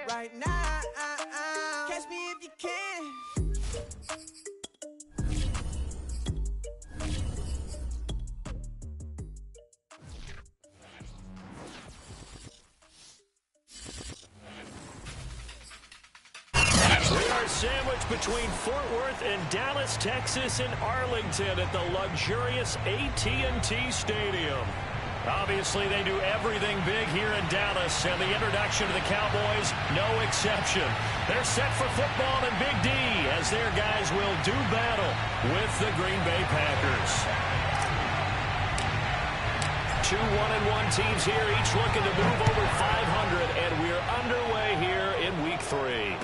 right now. Catch me if you can. We are sandwiched between Fort Worth and Dallas, Texas, and Arlington at the luxurious AT&T Stadium. Obviously, they do everything big here in Dallas, and the introduction to the Cowboys, no exception. They're set for football and Big D, as their guys will do battle with the Green Bay Packers. Two 1-1 teams here, each looking to move over 500, and we're underway here in Week 3.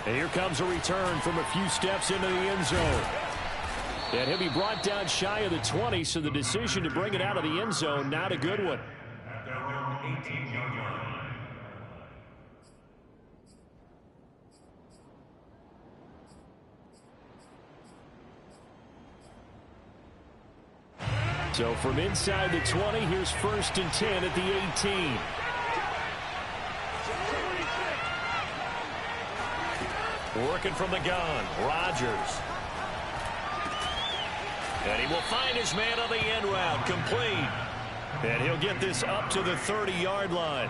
And here comes a return from a few steps into the end zone. And he'll be brought down shy of the 20, so the decision to bring it out of the end zone, not a good one. At their own 18-yard line. So from inside the 20, here's 1st and 10 at the 18. Working from the gun, Rodgers. And he will find his man on the end route, complete. And he'll get this up to the 30-yard line.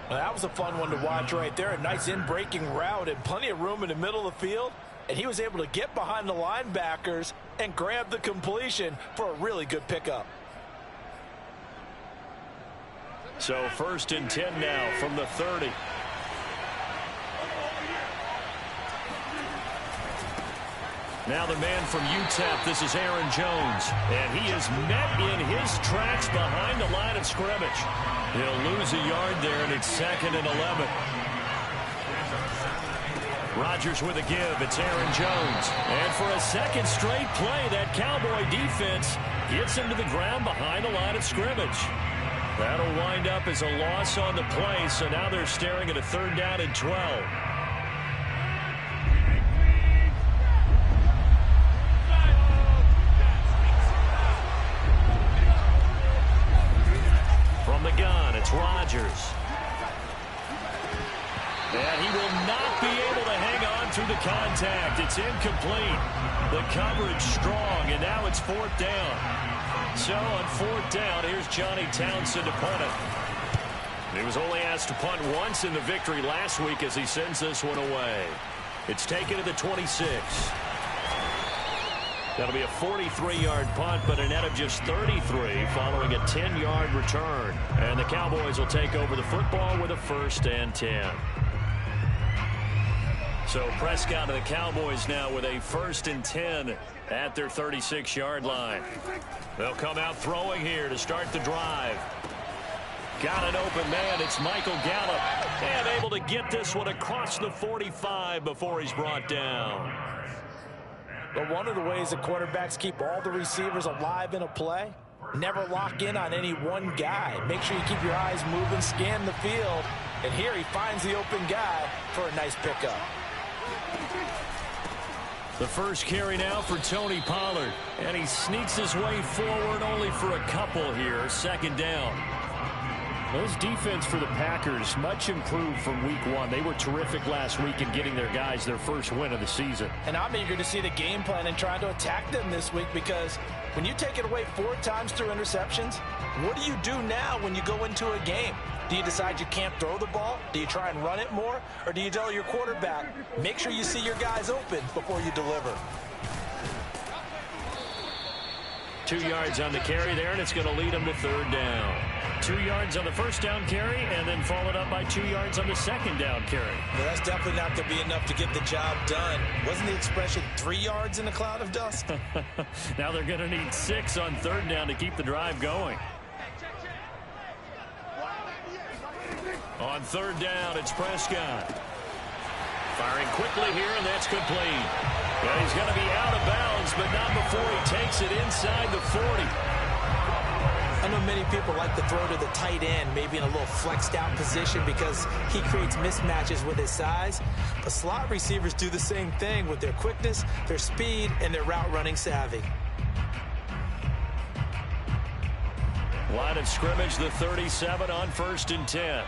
Well, that was a fun one to watch right there. A nice in-breaking route and plenty of room in the middle of the field. And he was able to get behind the linebackers and grab the completion for a really good pickup. So 1st and 10 now from the 30. Now the man from UTEP, this is Aaron Jones. And he is met in his tracks behind the line of scrimmage. He'll lose a yard there, and it's 2nd and 11. Rodgers with a give. It's Aaron Jones. And for a second straight play, that Cowboy defense gets him to the ground behind the line of scrimmage. That'll wind up as a loss on the play, so now they're staring at a 3rd down and 12. From the gun, it's Rodgers. And he will not be able to hang on through the contact. It's incomplete. The coverage strong, and now it's 4th down. So on 4th down, here's Johnny Townsend to punt it. He was only asked to punt once in the victory last week as he sends this one away. It's taken to the 26. That'll be a 43-yard punt, but a net of just 33 following a 10-yard return. And the Cowboys will take over the football with a 1st and 10. So Prescott and the Cowboys now with a 1st and 10 at their 36-yard line. They'll come out throwing here to start the drive. Got an open man. It's Michael Gallup. And able to get this one across the 45 before he's brought down. But one of the ways that quarterbacks keep all the receivers alive in a play, never lock in on any one guy. Make sure you keep your eyes moving, scan the field. And here he finds the open guy for a nice pickup. The first carry now for Tony Pollard. And he sneaks his way forward only for a couple here. 2nd down. Those defense for the Packers much improved from week 1. They were terrific last week in getting their guys their first win of the season. And I'm eager to see the game plan and trying to attack them this week, because when you take it away 4 times through interceptions, what do you do now when you go into a game? Do you decide you can't throw the ball? Do you try and run it more? Or do you tell your quarterback, make sure you see your guys open before you deliver? 2 yards on the carry there, and it's going to lead them to 3rd down. 2 yards on the 1st down carry, and then followed up by 2 yards on the 2nd down carry. Well, that's definitely not going to be enough to get the job done. Wasn't the expression 3 yards in a cloud of dust? Now they're going to need 6 on 3rd down to keep the drive going. On 3rd down, it's Prescott. Firing quickly here, and that's complete. And he's going to be out of bounds, but not before he takes it inside the 40. I know many people like to throw to the tight end, maybe in a little flexed out position because he creates mismatches with his size. But slot receivers do the same thing with their quickness, their speed, and their route running savvy. Line of scrimmage, the 37 on 1st and 10.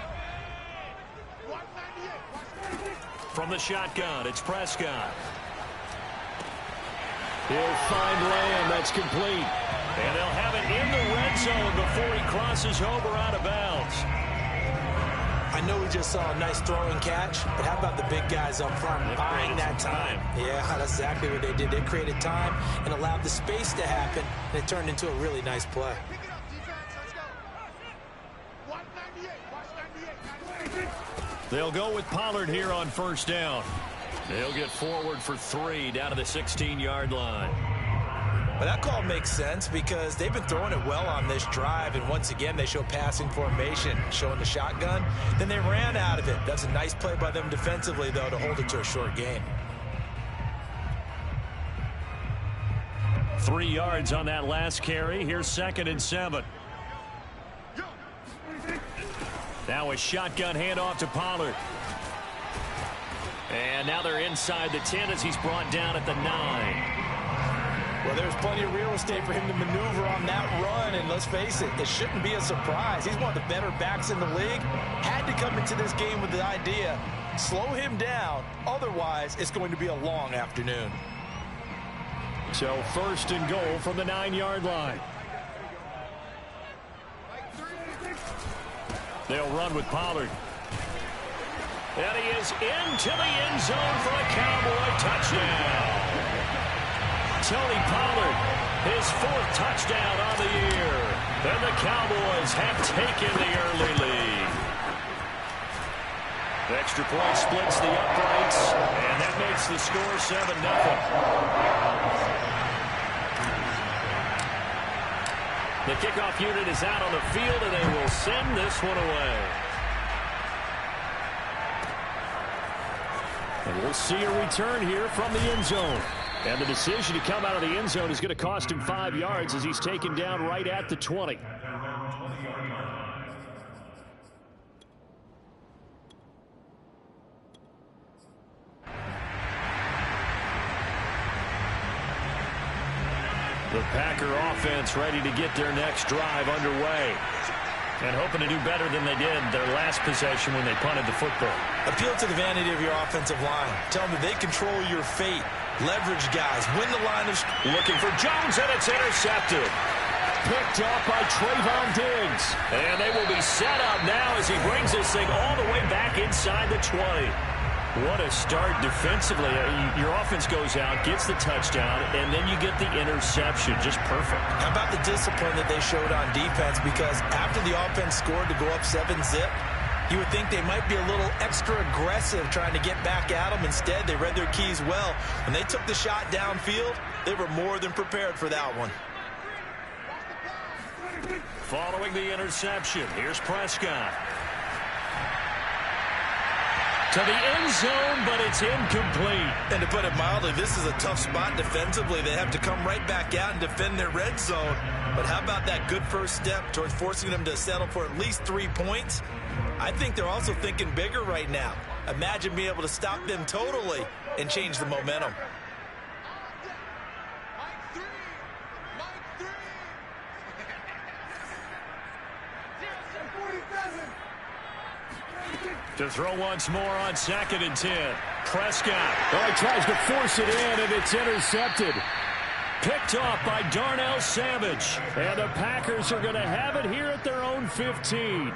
from the shotgun. It's Prescott. He'll find Lamb. That's complete. And they'll have it in the red zone before he crosses over out of bounds. I know we just saw a nice throw and catch, but how about the big guys up front buying that time? Yeah, that's exactly what they did. They created time and allowed the space to happen, and it turned into a really nice play. They'll go with Pollard here on first down. They'll get forward for 3 down to the 16-yard line. But that call makes sense because they've been throwing it well on this drive, and once again they show passing formation, showing the shotgun. Then they ran out of it. That's a nice play by them defensively, though, to hold it to a short gain. 3 yards on that last carry. Here's 2nd and 7. Now a shotgun handoff to Pollard. And now they're inside the 10 as he's brought down at the 9. Well, there's plenty of real estate for him to maneuver on that run, and let's face it, it shouldn't be a surprise. He's one of the better backs in the league. Had to come into this game with the idea, slow him down, otherwise it's going to be a long afternoon. So 1st and goal from the 9-yard line. They'll run with Pollard. And he is into the end zone for a Cowboy touchdown. Tony Pollard, his 4th touchdown on the year. And the Cowboys have taken the early lead. The extra point splits the uprights, and that makes the score 7-0. The kickoff unit is out on the field, and they will send this one away. And we'll see a return here from the end zone. And the decision to come out of the end zone is going to cost him 5 yards as he's taken down right at the 20. The Packer offense ready to get their next drive underway. And hoping to do better than they did their last possession when they punted the football. Appeal to the vanity of your offensive line. Tell them that they control your fate. Leverage guys. Win the line of... Looking for Jones, and it's intercepted. Picked up by Trayvon Diggs. And they will be set up now as he brings this thing all the way back inside the 20. What a start defensively. Your offense goes out, gets the touchdown, and then you get the interception. Just perfect. How about the discipline that they showed on defense? Because after the offense scored to go up 7-zip, you would think they might be a little extra aggressive trying to get back at them. Instead, they read their keys well. When they took the shot downfield, they were more than prepared for that one. Following the interception, here's Prescott. To the end zone, but it's incomplete. And to put it mildly, this is a tough spot defensively. They have to come right back out and defend their red zone. But how about that good first step towards forcing them to settle for at least 3 points? I think they're also thinking bigger right now. Imagine being able to stop them totally and change the momentum. To throw once more on 2nd and 10. Prescott. Oh, he tries to force it in, and it's intercepted. Picked off by Darnell Savage. And the Packers are going to have it here at their own 15.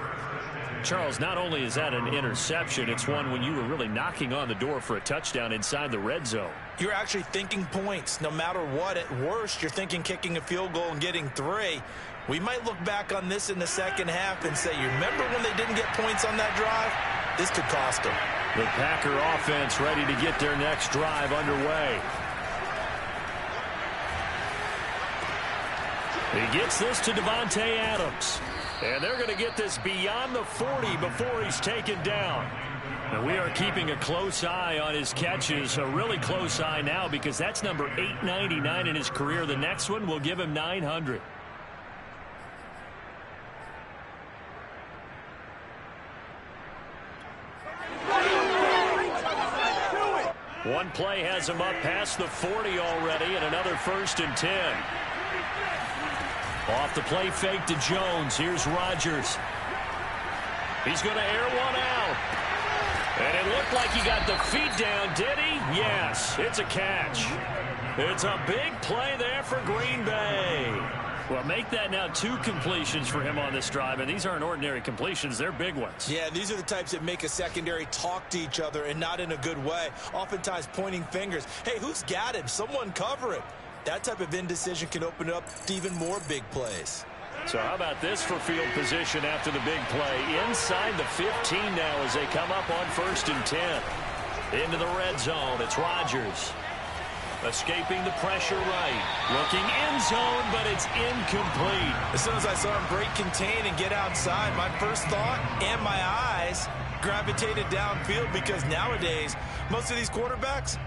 Charles, not only is that an interception, it's one when you were really knocking on the door for a touchdown inside the red zone. You're actually thinking points. No matter what, at worst, you're thinking kicking a field goal and getting 3. We might look back on this in the second half and say, you remember when they didn't get points on that drive? This could cost them. The Packer offense ready to get their next drive underway. He gets this to Devontae Adams. And they're going to get this beyond the 40 before he's taken down. And we are keeping a close eye on his catches, a really close eye now because that's number 899 in his career. The next one will give him 900. One play has him up past the 40 already, and another 1st and 10. Off the play fake to Jones. Here's Rodgers. He's going to air one out. And it looked like he got the feet down, did he? Yes, it's a catch. It's a big play there for Green Bay. Well, make that now 2 completions for him on this drive, and these aren't ordinary completions. They're big ones. Yeah, these are the types that make a secondary talk to each other and not in a good way. Oftentimes pointing fingers. Hey, who's got him? Someone cover him. That type of indecision can open up to even more big plays. So how about this for field position after the big play? Inside the 15 now as they come up on 1st and 10. Into the red zone. It's Rodgers. Escaping the pressure right. Looking end zone, but it's incomplete. As soon as I saw him break contain and get outside, my first thought and my eyes gravitated downfield, because nowadays, most of these quarterbacks,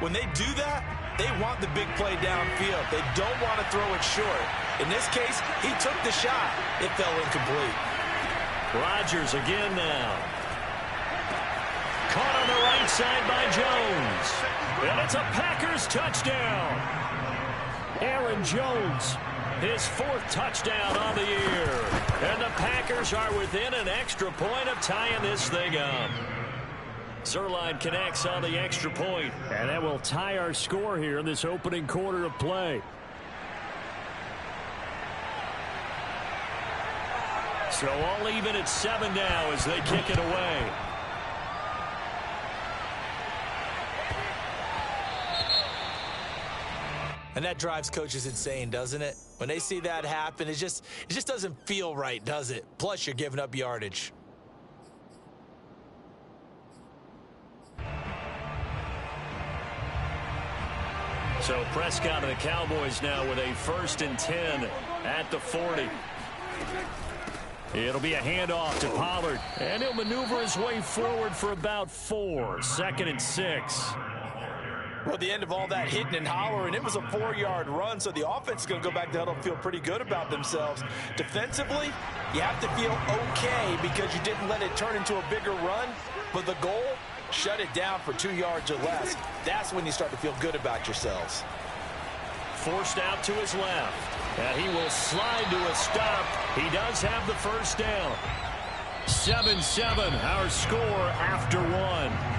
when they do that, they want the big play downfield. They don't want to throw it short. In this case, he took the shot. It fell incomplete. Rodgers again now. Caught on the right side by Jones. And it's a Packers touchdown. Aaron Jones, his 4th touchdown on the year. And the Packers are within an extra point of tying this thing up. Zuerlein connects on the extra point. And that will tie our score here in this opening quarter of play. So all even at 7 now as they kick it away. And that drives coaches insane, doesn't it? When they see that happen, it just doesn't feel right, does it? Plus, you're giving up yardage. So Prescott and the Cowboys now with a 1st and 10 at the 40. It'll be a handoff to Pollard, and he'll maneuver his way forward for about 4. 2nd and 6. Well, at the end of all that hitting and hollering, it was a 4-yard run, so the offense is going to go back to huddle and feel pretty good about themselves. Defensively, you have to feel okay because you didn't let it turn into a bigger run, but the goal, shut it down for 2 yards or less. That's when you start to feel good about yourselves. Forced out to his left, and he will slide to a stop. He does have the 1st down. 7-7, our score after 1.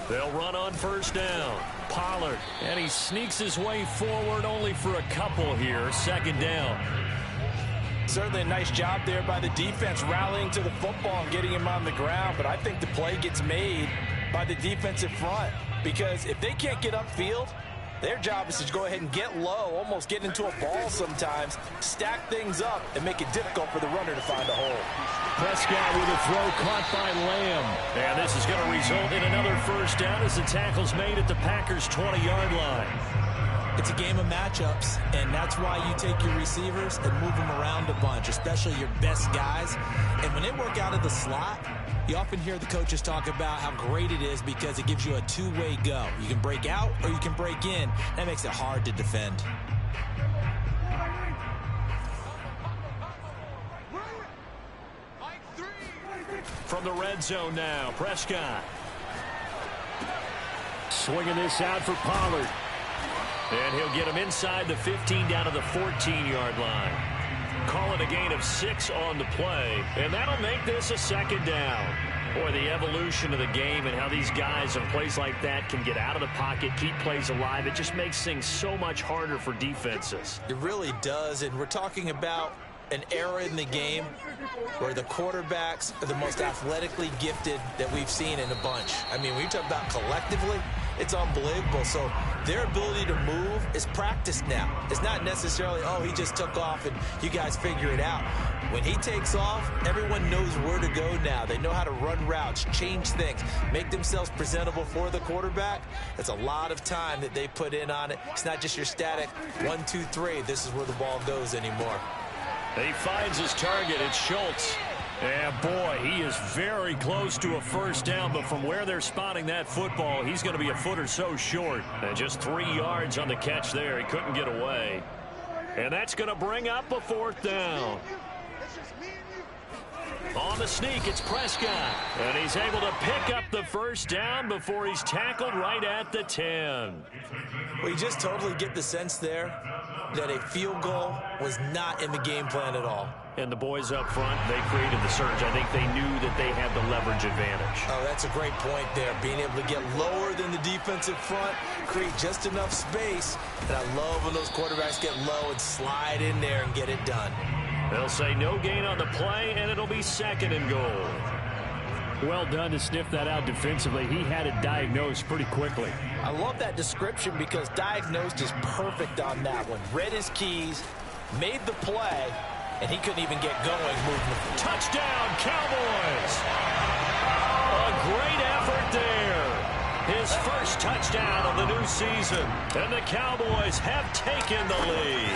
They'll run on 1st down. Pollard, and he sneaks his way forward only for a couple here. 2nd down. Certainly a nice job there by the defense rallying to the football and getting him on the ground, but I think the play gets made by the defensive front, because if they can't get upfield, their job is to go ahead and get low, almost get into a ball sometimes, stack things up, and make it difficult for the runner to find a hole. Prescott with a throw caught by Lamb. And this is going to result in another 1st down as the tackle's made at the Packers' 20-yard line. It's a game of matchups, and that's why you take your receivers and move them around a bunch, especially your best guys. And when they work out of the slot, you often hear the coaches talk about how great it is because it gives you a 2-way go. You can break out or you can break in. That makes it hard to defend. From the red zone now, Prescott. Swinging this out for Pollard. And he'll get him inside the 15 down to the 14-yard line. Call it a gain of 6 on the play, and that'll make this a 2nd down. Boy, the evolution of the game and how these guys in plays like that can get out of the pocket, keep plays alive, it just makes things so much harder for defenses. It really does, and we're talking about an era in the game where the quarterbacks are the most athletically gifted that we've seen in a bunch. I mean, when you talk about collectively, it's unbelievable. So their ability to move is practiced now. It's not necessarily, oh, he just took off and you guys figure it out. When he takes off, everyone knows where to go now. They know how to run routes, change things, make themselves presentable for the quarterback. That's a lot of time that they put in on it. It's not just your static 1, 2, 3. This is where the ball goes anymore. He finds his target. It's Schultz. And, boy, he is very close to a 1st down, but from where they're spotting that football, he's going to be a foot or so short. And just 3 yards on the catch there. He couldn't get away. And that's going to bring up a 4th down. On the sneak, it's Prescott. And he's able to pick up the first down before he's tackled right at the 10. Well, you just totally get the sense there that a field goal was not in the game plan at all. And the boys up front, they created the surge. I think they knew that they had the leverage advantage. Oh, that's a great point there. Being able to get lower than the defensive front, create just enough space. And I love when those quarterbacks get low and slide in there and get it done. They'll say no gain on the play, and it'll be second and goal. Well done to sniff that out defensively. He had it diagnosed pretty quickly. I love that description because diagnosed is perfect on that one. Read his keys, made the play, and he couldn't even get going moving. Touchdown, Cowboys! A great effort there. His first touchdown of the new season. And the Cowboys have taken the lead.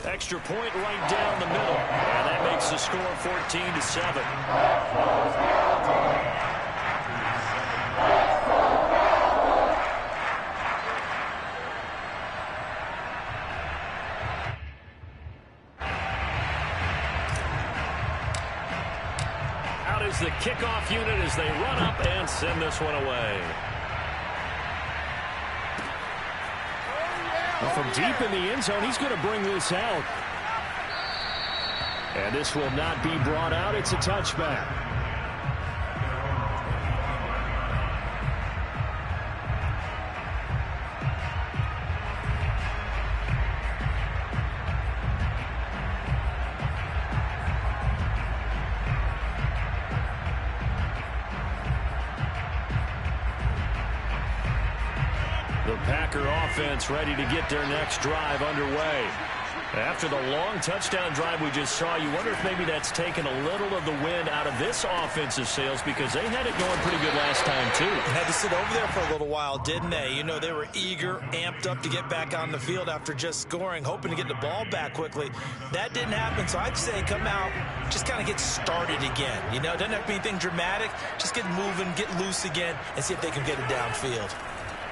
Extra point right down the middle. And that makes the score 14-7. Out is the kickoff unit as they run up and send this one away. From deep in the end zone, he's going to bring this out. And this will not be brought out. It's a touchback. The Packer offense ready to get their next drive underway. After the long touchdown drive we just saw, you wonder if maybe that's taken a little of the wind out of this offensive sails because they had it going pretty good last time, too. Had to sit over there for a little while, didn't they? You know, they were eager, amped up to get back on the field after just scoring, hoping to get the ball back quickly. That didn't happen, so I'd say come out, just kind of get started again. You know, doesn't have to be anything dramatic. Just get moving, get loose again, and see if they can get it downfield.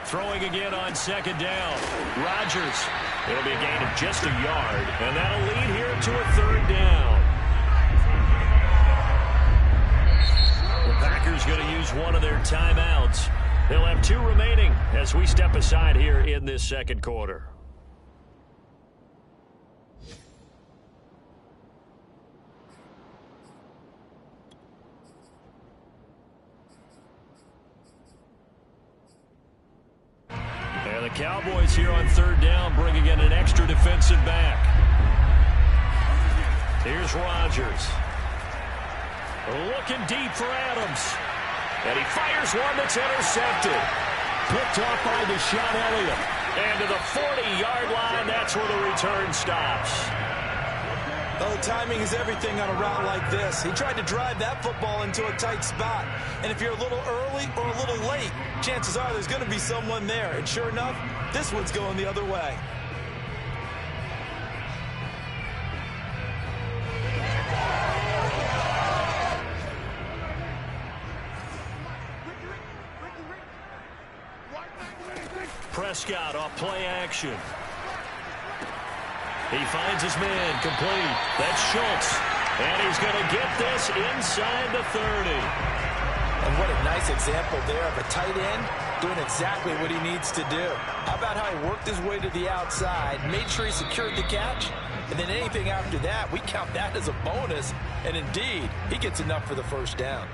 Throwing again on second down. Rodgers. It'll be a gain of just a yard, and that'll lead here to a third down. The Packers going to use one of their timeouts. They'll have 2 remaining as we step aside here in this second quarter. And the Cowboys here on third down bringing in an extra defensive back. Here's Rodgers. Looking deep for Adams. And he fires one that's intercepted. Picked off by Deshaun Elliott. And to the 40-yard line, that's where the return stops. Oh, timing is everything on a route like this. He tried to drive that football into a tight spot. And if you're a little early or a little late, chances are there's going to be someone there. And sure enough, this one's going the other way. Prescott off play action. He finds his man complete. That's Schultz. And he's going to get this inside the 30. And what a nice example there of a tight end doing exactly what he needs to do. How about how he worked his way to the outside, made sure he secured the catch, and then anything after that, we count that as a bonus. And indeed, he gets enough for the first down.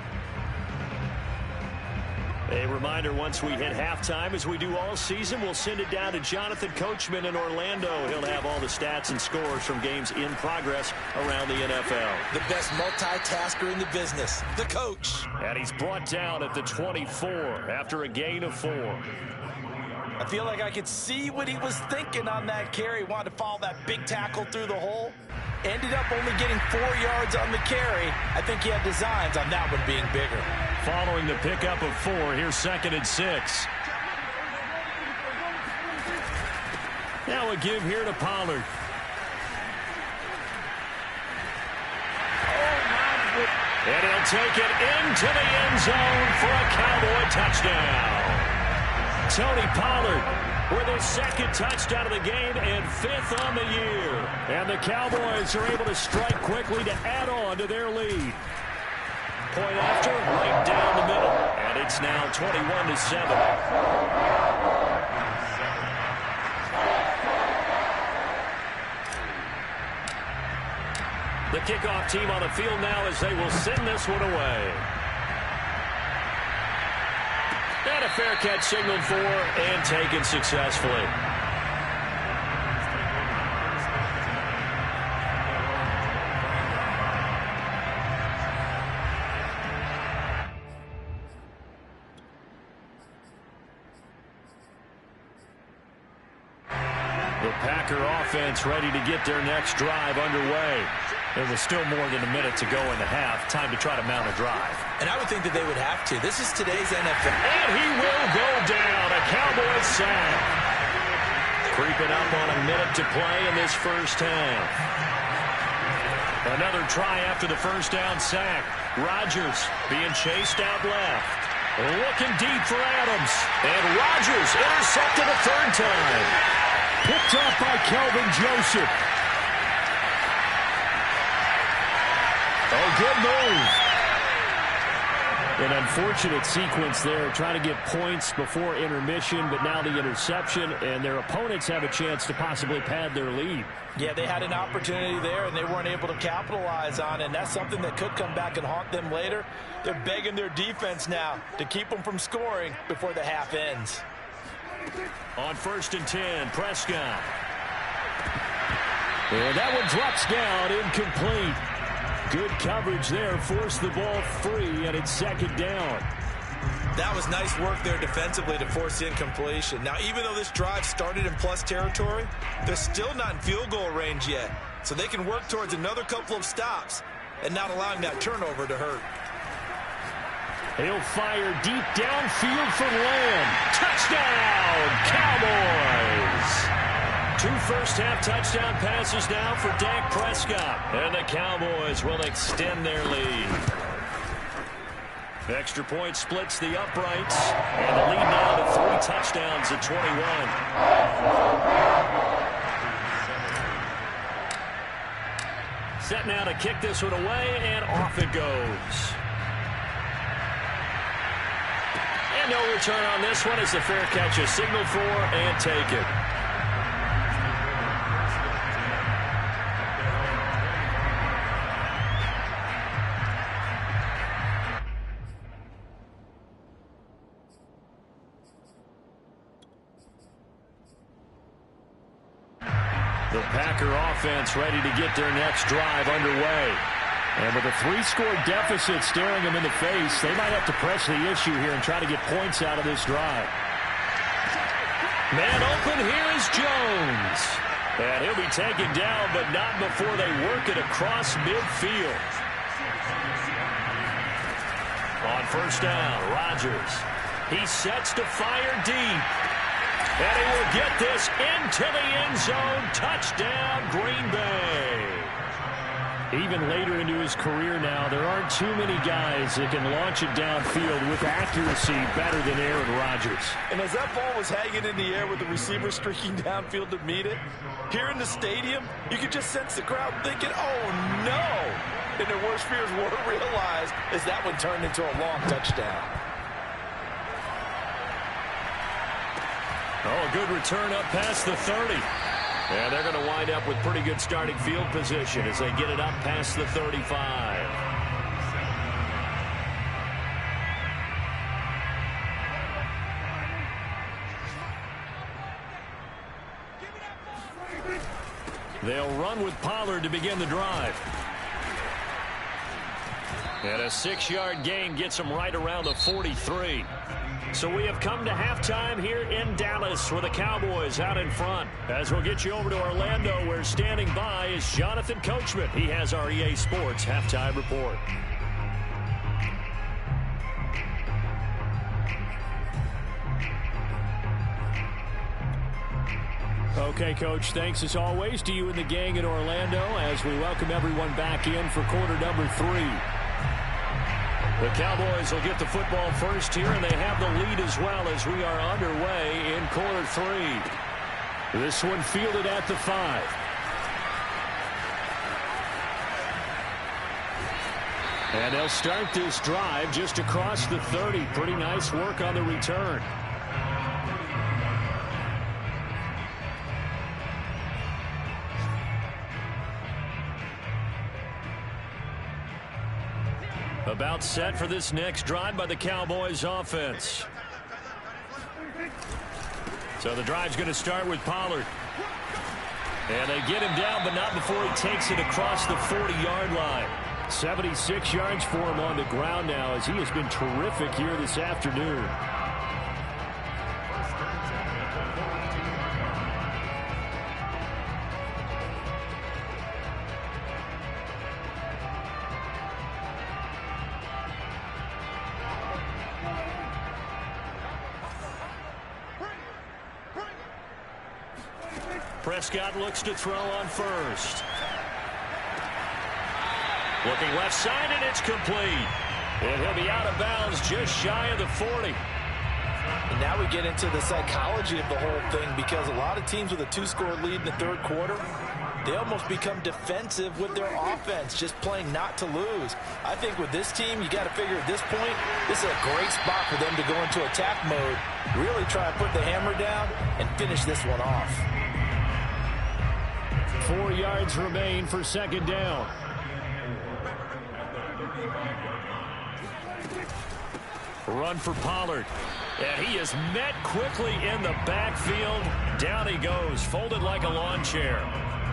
A reminder, once we hit halftime, as we do all season, we'll send it down to Jonathan Coachman in Orlando. He'll have all the stats and scores from games in progress around the NFL. The best multitasker in the business, the coach. And he's brought down at the 24 after a gain of 4. I feel like I could see what he was thinking on that carry. Wanted to follow that big tackle through the hole. Ended up only getting 4 yards on the carry. I think he had designs on that one being bigger. Following the pickup of 4, here's 2nd and 6. Now a give here to Pollard. And he'll take it into the end zone for a Cowboy touchdown. Tony Pollard with his second touchdown of the game and 5th on the year. And the Cowboys are able to strike quickly to add on to their lead. Point after, right down the middle. And it's now 21-7. The kickoff team on the field now as they will send this one away. And a fair catch signaled for and taken successfully. The Packer offense ready to get their next drive underway. There was still more than a minute to go in the half. Time to try to mount a drive. And I would think that they would have to. This is today's NFL. And he will go down. A Cowboys sack. Creeping up on a minute to play in this first half. Another try after the first down sack. Rodgers being chased out left. Looking deep for Adams. And Rodgers intercepted a third time. Picked up by Kelvin Joseph. Oh, good move. An unfortunate sequence there, trying to get points before intermission, but now the interception, and their opponents have a chance to possibly pad their lead. Yeah, they had an opportunity there, and they weren't able to capitalize on it, and that's something that could come back and haunt them later. They're begging their defense now to keep them from scoring before the half ends. On 1st and 10, Prescott. And that one drops down, incomplete. Good coverage there, forced the ball free, and it's 2nd down. That was nice work there defensively to force the incompletion. Now, even though this drive started in plus territory, they're still not in field goal range yet. So they can work towards another couple of stops and not allowing that turnover to hurt. He'll fire deep downfield for Lamb. Touchdown, Cowboys! 2 first-half touchdown passes now for Dak Prescott. And the Cowboys will extend their lead. Extra point splits the uprights. And the lead now to 3 touchdowns at 21. Set now to kick this one away, and off it goes. And no return on this one as the fair catch is signaled for and taken. The Packer offense ready to get their next drive underway. And with a 3-score deficit staring them in the face, they might have to press the issue here and try to get points out of this drive. Man open, here is Jones. And he'll be taken down, but not before they work it across midfield. On 1st down, Rodgers. He sets to fire deep. And he will get this into the end zone. Touchdown, Green Bay. Even later into his career now, there aren't too many guys that can launch it downfield with accuracy better than Aaron Rodgers. And as that ball was hanging in the air with the receiver streaking downfield to meet it, here in the stadium, you could just sense the crowd thinking, oh, no. And their worst fears were realized as that one turned into a long touchdown. Oh, a good return up past the 30. And they're going to wind up with pretty good starting field position as they get it up past the 35. They'll run with Pollard to begin the drive. And a 6-yard gain gets them right around the 43. So we have come to halftime here in Dallas with the Cowboys out in front. As we'll get you over to Orlando, where standing by is Jonathan Coachman. He has our EA Sports halftime report. Okay, Coach, thanks as always to you and the gang in Orlando as we welcome everyone back in for quarter number 3. The Cowboys will get the football first here, and they have the lead as well as we are underway in quarter 3. This one fielded at the 5. And they'll start this drive just across the 30. Pretty nice work on the return. About set for this next drive by the Cowboys offense. So the drive's going to start with Pollard. And they get him down, but not before he takes it across the 40-yard line. 76 yards for him on the ground now, as he has been terrific here this afternoon. Prescott looks to throw on first. Looking left side, and it's complete. And he'll be out of bounds just shy of the 40. And now we get into the psychology of the whole thing, because a lot of teams with a 2-score lead in the third quarter, they almost become defensive with their offense, just playing not to lose. I think with this team, you got to figure at this point, this is a great spot for them to go into attack mode, really try to put the hammer down and finish this one off. 4 yards remain for second down. Run for Pollard. And he is met quickly in the backfield. Down he goes, folded like a lawn chair.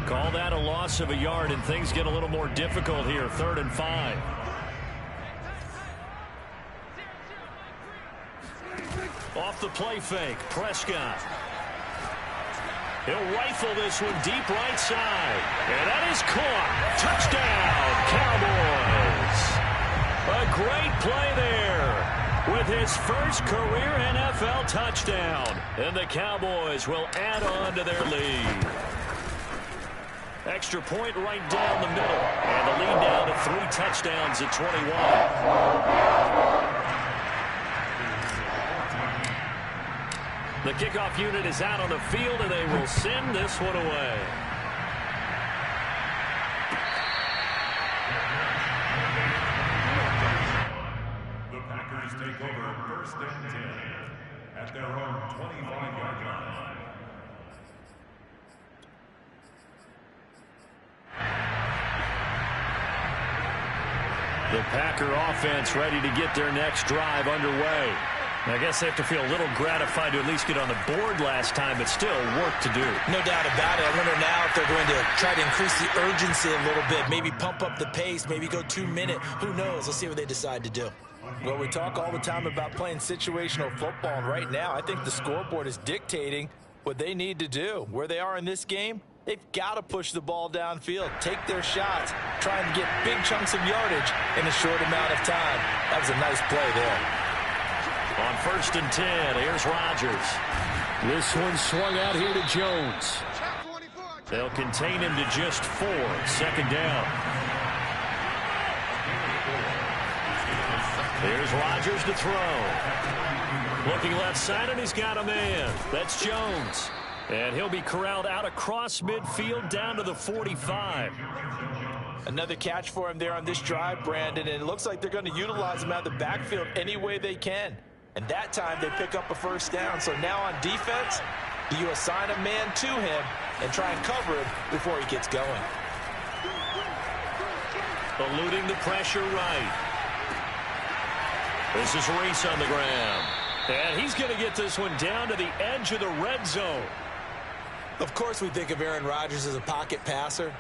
Call that a loss of a yard, and things get a little more difficult here. 3rd and 5. Off the play fake, Prescott. He'll rifle this one deep right side. And that is caught. Touchdown, Cowboys. A great play there with his first career NFL touchdown. And the Cowboys will add on to their lead. Extra point right down the middle. And the lead down to 3 touchdowns at 21. The kickoff unit is out on the field, and they will send this one away. The Packers take over 1st and 10 at their own 25-yard line. The Packer offense ready to get their next drive underway. I guess they have to feel a little gratified to at least get on the board last time, but still work to do. No doubt about it. I wonder now if they're going to try to increase the urgency a little bit, maybe pump up the pace, maybe go 2-minute. Who knows? Let's see what they decide to do. Well, we talk all the time about playing situational football, and right now I think the scoreboard is dictating what they need to do. Where they are in this game, they've got to push the ball downfield, take their shots, try and get big chunks of yardage in a short amount of time. That was a nice play there. On 1st and 10, here's Rodgers. This one swung out here to Jones. They'll contain him to just 4. 2nd down. Here's Rodgers to throw. Looking left side, and he's got a man. That's Jones. And he'll be corralled out across midfield down to the 45. Another catch for him there on this drive, Brandon, and it looks like they're going to utilize him out of the backfield any way they can. And that time they pick up a 1st down. So now on defense, do you assign a man to him and try and cover him before he gets going? Eluding the pressure right. This is Reese on the ground. And he's going to get this one down to the edge of the red zone. Of course we think of Aaron Rodgers as a pocket passer,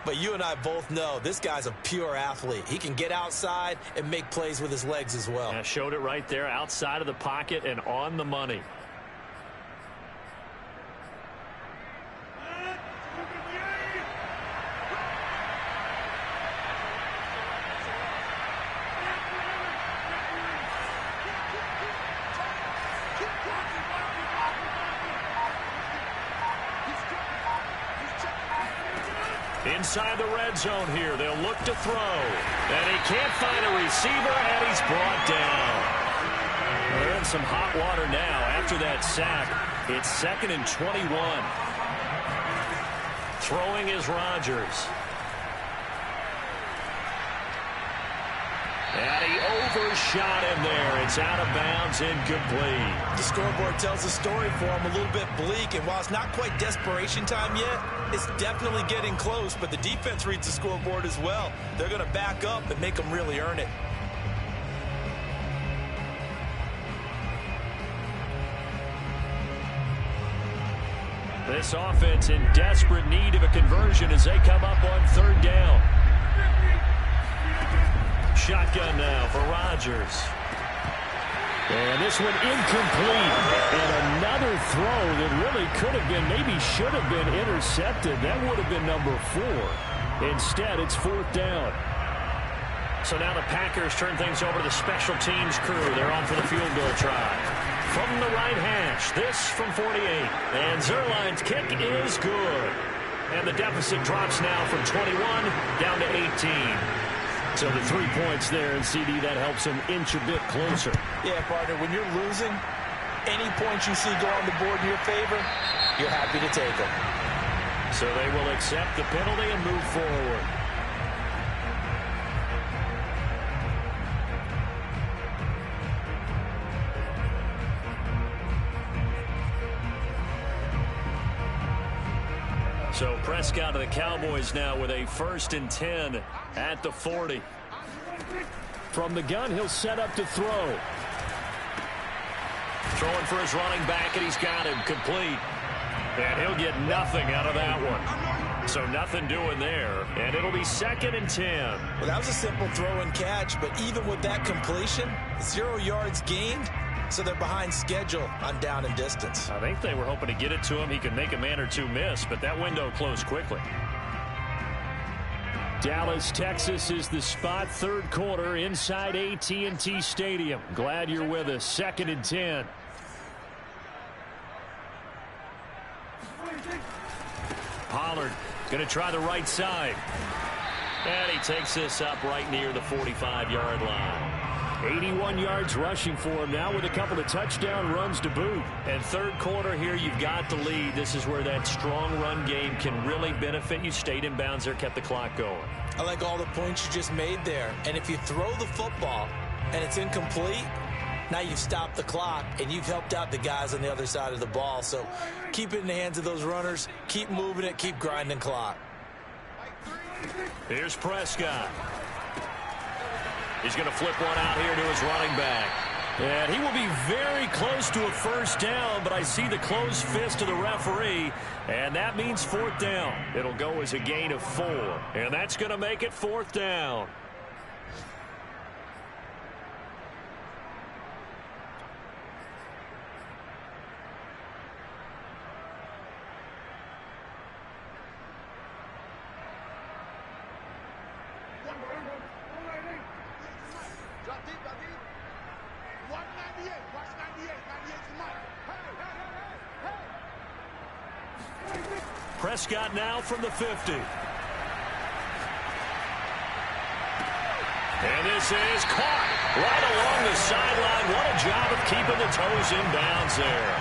but you and I both know this guy's a pure athlete. He can get outside and make plays with his legs as well. Yeah, showed it right there, outside of the pocket and on the money. Inside the red zone here, they'll look to throw. And he can't find a receiver, and he's brought down. Well, they're in some hot water now after that sack. It's 2nd and 21. Throwing is Rodgers. And he overshot him there. It's out of bounds, incomplete. The scoreboard tells the story for him, a little bit bleak. And while it's not quite desperation time yet, it's definitely getting close. But the defense reads the scoreboard as well. They're going to back up and make them really earn it. This offense in desperate need of a conversion as they come up on 3rd down. Shotgun now for Rodgers. And this one incomplete. And another throw that really could have been, maybe should have been intercepted. That would have been number 4. Instead, it's 4th down. So now the Packers turn things over to the special teams crew. They're on for the field goal try. From the right hash, this from 48. And Zuerlein's kick is good. And the deficit drops now from 21 down to 18. So the 3 points there, and CD, that helps him inch a bit closer. Yeah, partner, when you're losing, any points you see go on the board in your favor, you're happy to take them. So they will accept the penalty and move forward. So Prescott to the Cowboys now with a 1st and 10 at the 40. From the gun, he'll set up to throw. Throwing for his running back, and he's got him complete. And he'll get nothing out of that one. So nothing doing there. And it'll be 2nd and 10. Well, that was a simple throw and catch, but even with that completion, 0 yards gained. So they're behind schedule on down and distance. I think they were hoping to get it to him. He could make a man or two miss, but that window closed quickly. Dallas, Texas is the spot. 3rd quarter inside AT&T Stadium. Glad you're with us. 2nd and 10. Pollard going to try the right side. And he takes this up right near the 45-yard line. 81 yards rushing for him now with a couple of touchdown runs to boot. And 3rd quarter here, you've got the lead. This is where that strong run game can really benefit you. Stayed in bounds there, kept the clock going. I like all the points you just made there. And if you throw the football and it's incomplete, now you've stopped the clock and you've helped out the guys on the other side of the ball. So keep it in the hands of those runners. Keep moving it. Keep grinding clock. Here's Prescott. He's going to flip one out here to his running back. And he will be very close to a 1st down, but I see the closed fist of the referee, and that means 4th down. It'll go as a gain of 4, and that's going to make it 4th down. Prescott now from the 50. And this is caught right along the sideline. What a job of keeping the toes in bounds there.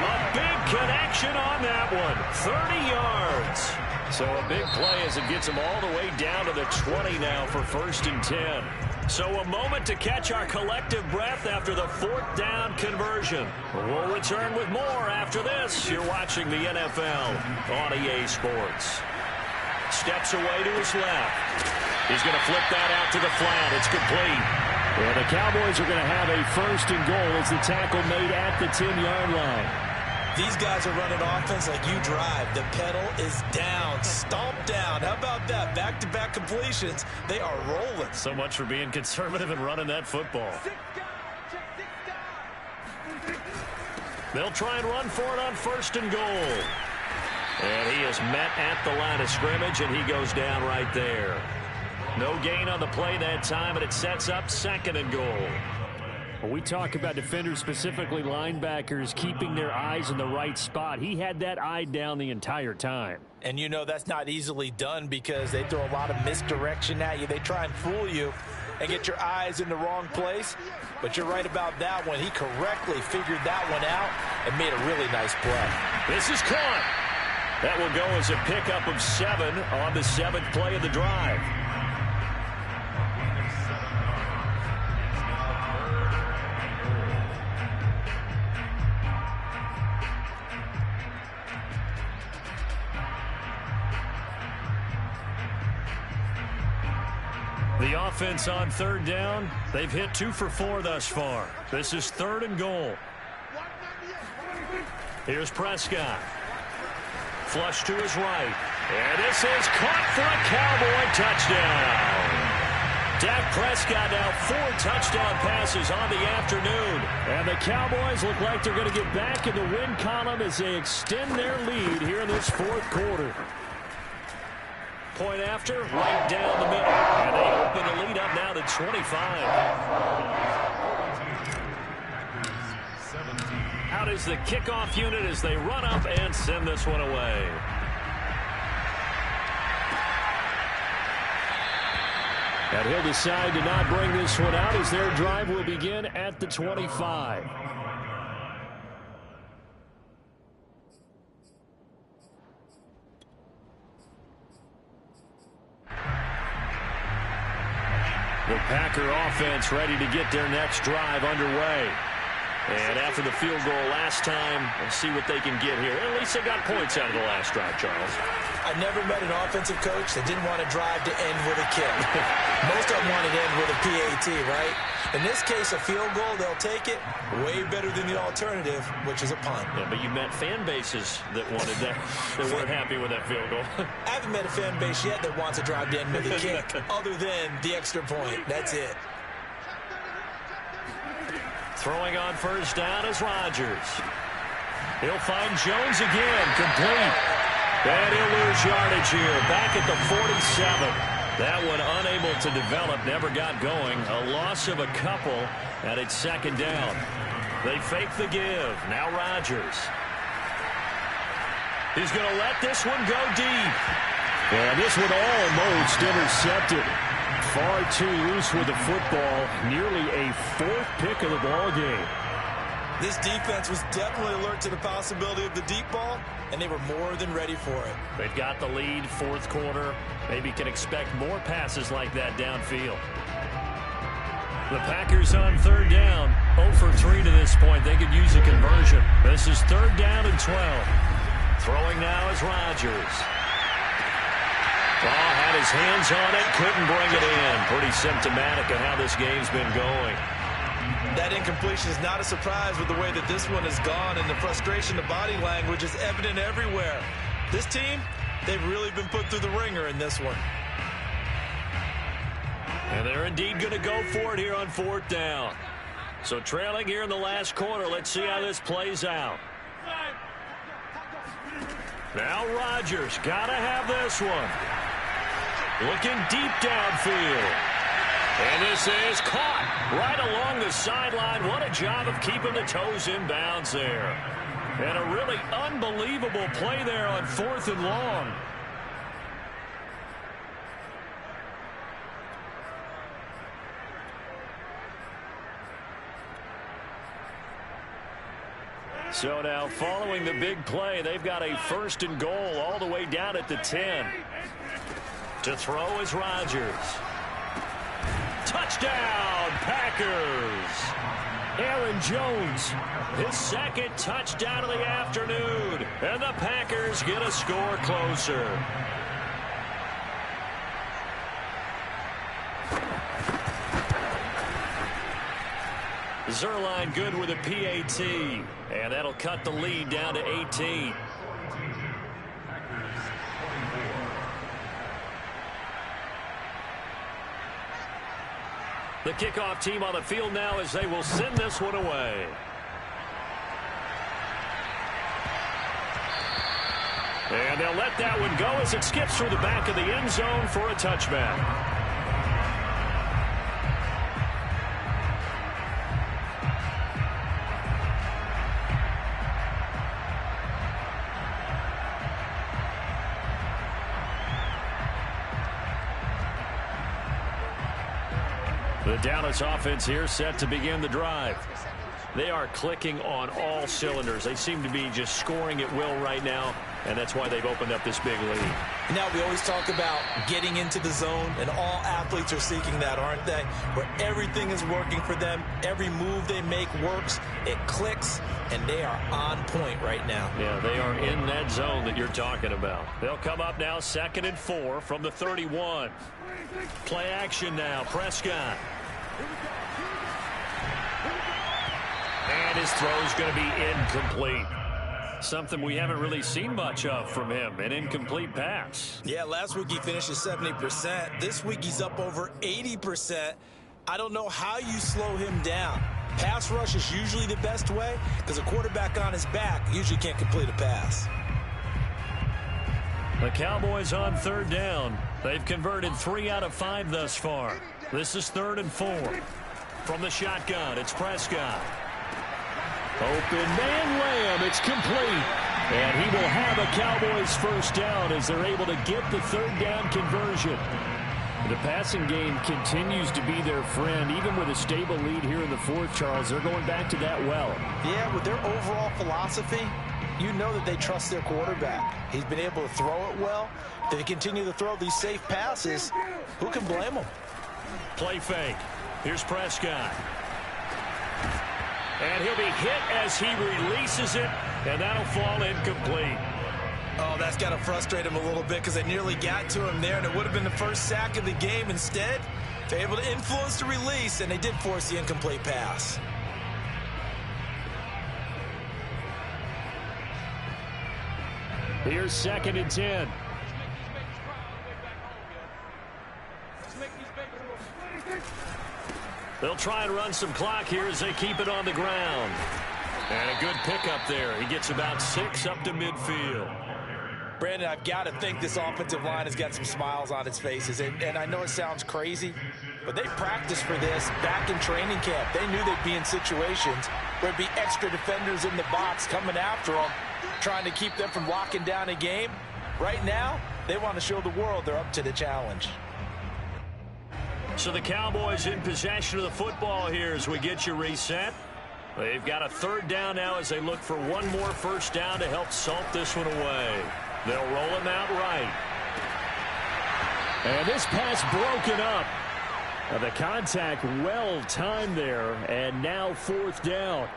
A big connection on that one. 30 yards. So a big play as it gets him all the way down to the 20 now for 1st and 10. So a moment to catch our collective breath after the 4th down conversion. We'll return with more after this. You're watching the NFL on EA Sports. Steps away to his left. He's going to flip that out to the flat. It's complete. Well, the Cowboys are going to have a 1st and goal as the tackle made at the 10-yard line. These guys are running offense like you drive. The pedal is down, stomped down. How about that? Back-to-back completions. They are rolling. So much for being conservative and running that football. They'll try and run for it on 1st and goal. And he is met at the line of scrimmage, and he goes down right there. No gain on the play that time, and it sets up 2nd and goal. When we talk about defenders, specifically linebackers, keeping their eyes in the right spot, he had that eye down the entire time. And you know that's not easily done because they throw a lot of misdirection at you. They try and fool you and get your eyes in the wrong place. But you're right about that one. He correctly figured that one out and made a really nice play. This is caught. That will go as a pickup of 7 on the 7th play of the drive. The offense on 3rd down, they've hit 2 for 4 thus far. This is 3rd and goal. Here's Prescott. Flush to his right. And this is caught for a Cowboy touchdown. Dak Prescott now 4 touchdown passes on the afternoon. And the Cowboys look like they're going to get back in the win column as they extend their lead here in this 4th quarter. Point after, right down the middle. And they open the lead up now to 25. Out is the kickoff unit as they run up and send this one away. And he'll decide to not bring this one out as their drive will begin at the 25. The Packer offense ready to get their next drive underway. And after the field goal last time, we'll see what they can get here. At least they got points out of the last drive, Charles. I never met an offensive coach that didn't want to drive to end with a kick. Most of them wanted to end with a PAT, right? In this case, a field goal, they'll take it. Way better than the alternative, which is a punt. Yeah, but you met fan bases that wanted that, that weren't happy with that field goal. I haven't met a fan base yet that wants to drive to end with a kick, other than the extra point. That's it. Throwing on 1st down is Rodgers. He'll find Jones again, complete. And he'll lose yardage here, back at the 47. That one unable to develop, never got going. A loss of a couple, and it's 2nd down. They fake the give. Now Rodgers. He's going to let this one go deep. And this one almost intercepted. Far too loose with the football. Nearly a 4th pick of the ball game. This defense was definitely alert to the possibility of the deep ball, and they were more than ready for it. They've got the lead, 4th quarter. Maybe can expect more passes like that downfield. The Packers on 3rd down. 0 for 3 to this point. They could use a conversion. This is 3rd down and 12. Throwing now is Rodgers. Had his hands on it, couldn't bring it in. Pretty symptomatic of how this game's been going. That incompletion is not a surprise with the way that this one has gone, and the frustration, the body language is evident everywhere. This team, they've really been put through the ringer in this one. And they're indeed going to go for it here on 4th down. So trailing here in the last quarter, let's see how this plays out. Now Rodgers, got to have this one. Looking deep downfield. And this is caught right along the sideline. What a job of keeping the toes in bounds there. And a really unbelievable play there on 4th and long. So now following the big play, they've got a 1st and goal all the way down at the 10. To throw is Rodgers. Touchdown, Packers! Aaron Jones, his 2nd touchdown of the afternoon. And the Packers get a score closer. Zuerlein good with a PAT. And that'll cut the lead down to 18. The kickoff team on the field now as they will send this one away. And they'll let that one go as it skips through the back of the end zone for a touchback. The Dallas offense here set to begin the drive. They are clicking on all cylinders. They seem to be just scoring at will right now, and that's why they've opened up this big lead. Now we always talk about getting into the zone, and all athletes are seeking that, aren't they? Where everything is working for them. Every move they make works. It clicks, and they are on point right now. Yeah, they are in that zone that you're talking about. They'll come up now 2nd and 4 from the 31. Play action now. Prescott. And his throw's going to be incomplete. Something we haven't really seen much of from him, an incomplete pass. Yeah, last week he finished at 70%. This week he's up over 80%. I don't know how you slow him down. Pass rush is usually the best way because a quarterback on his back usually can't complete a pass. The Cowboys on 3rd down. They've converted 3 out of 5 thus far. This is 3rd and 4. From the shotgun, it's Prescott. Open man Lamb, it's complete. And he will have a Cowboys first down as they're able to get the 3rd down conversion. The passing game continues to be their friend. Even with a stable lead here in the 4th, Charles, they're going back to that well. Yeah, with their overall philosophy, you know that they trust their quarterback. He's been able to throw it well. If they continue to throw these safe passes, who can blame them? Play fake. Here's Prescott. And he'll be hit as he releases it, and that'll fall incomplete. Oh, that's got to frustrate him a little bit because they nearly got to him there, and it would have been the first sack of the game. Instead, they're able to influence the release, and they did force the incomplete pass. Here's 2nd and 10. They'll try and run some clock here as they keep it on the ground. And a good pickup there. He gets about 6 up to midfield. Brandon, I've got to think this offensive line has got some smiles on its faces. And I know it sounds crazy, but they practiced for this back in training camp. They knew they'd be in situations where there'd be extra defenders in the box coming after them, trying to keep them from locking down a game. Right now, they want to show the world they're up to the challenge. So the Cowboys in possession of the football here as we get you reset. They've got a 3rd down now as they look for one more first down to help salt this one away. They'll roll him out right. And this pass broken up. The contact well timed there, and now 4th down.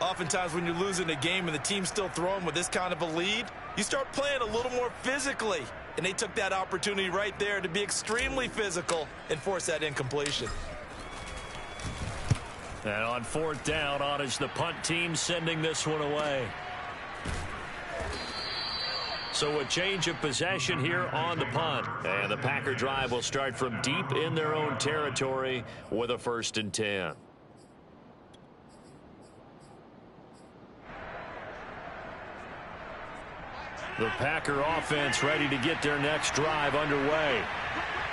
Oftentimes when you're losing a game and the team's still throwing with this kind of a lead, you start playing a little more physically. And they took that opportunity right there to be extremely physical and force that incompletion. And on 4th down, on is the punt team sending this one away. So a change of possession here on the punt. And the Packer drive will start from deep in their own territory with a 1st and 10. The Packer offense ready to get their next drive underway.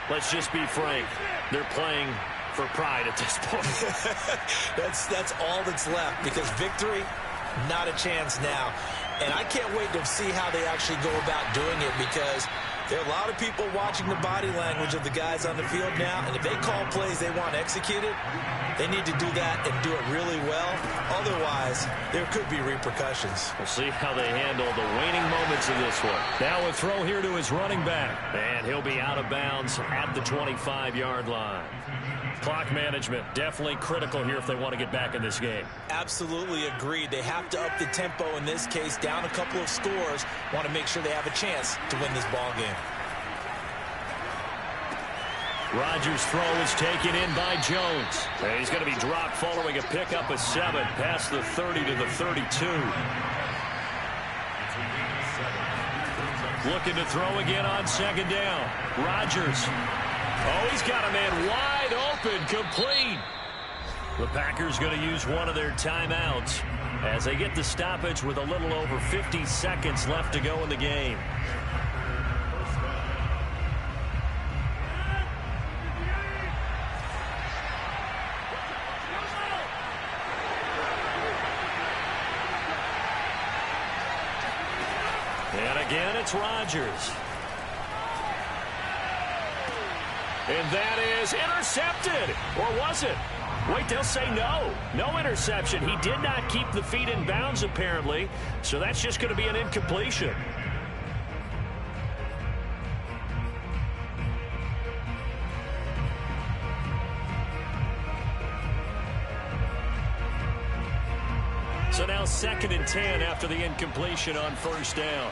Let's just be frank. They're playing for pride at this point. That's all that's left because victory, not a chance now. And I can't wait to see how they actually go about doing it because there are a lot of people watching the body language of the guys on the field now. And if they call plays they want executed, they need to do that and do it really well. Otherwise, there could be repercussions. We'll see how they handle the waning moments of this one. Now a throw here to his running back. And he'll be out of bounds at the 25-yard line. Clock management definitely critical here if they want to get back in this game. Absolutely agreed. They have to up the tempo in this case, down a couple of scores. Want to make sure they have a chance to win this ball game. Rodgers' throw is taken in by Jones. And he's going to be dropped following a pickup of 7 past the 30 to the 32. Looking to throw again on 2nd down. Rodgers. Oh, he's got a man wide open, complete. The Packers going to use one of their timeouts as they get the stoppage with a little over 50 seconds left to go in the game. And again, it's Rodgers. And that is intercepted. Or was it? Wait, they'll say no. No interception. He did not keep the feet in bounds, apparently. So that's just going to be an incompletion. So now 2nd and 10 after the incompletion on 1st down.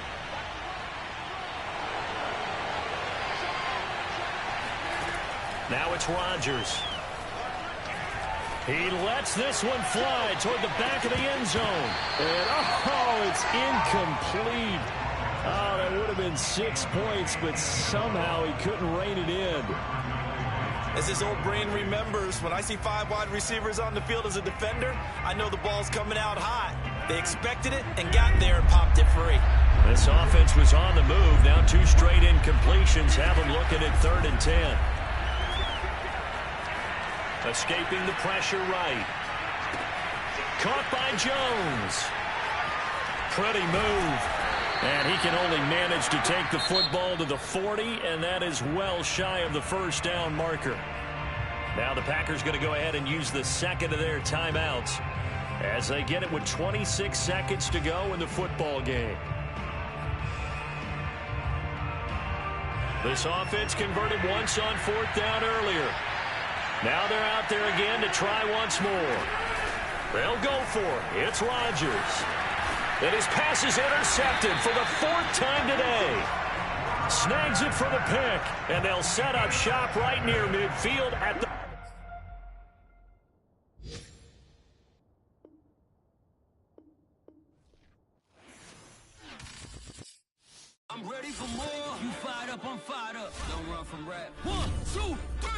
Now it's Rodgers. He lets this one fly toward the back of the end zone. And, oh, it's incomplete. Oh, that would have been 6 points, but somehow he couldn't rein it in. As his old brain remembers, when I see 5 wide receivers on the field as a defender, I know the ball's coming out hot. They expected it and got there and popped it free. This offense was on the move. Now 2 straight incompletions have them looking at 3rd and 10. Escaping the pressure right. Caught by Jones. Pretty move. And he can only manage to take the football to the 40, and that is well shy of the 1st down marker. Now the Packers going to go ahead and use the 2nd of their timeouts as they get it with 26 seconds to go in the football game. This offense converted once on 4th down earlier. Now they're out there again to try once more. They'll go for it. It's Rodgers. And his pass is intercepted for the 4th time today. Snags it for the pick. And they'll set up shop right near midfield at the... I'm ready for more. You fired up, I'm fired up. Don't run from rap. 1, 2, 3.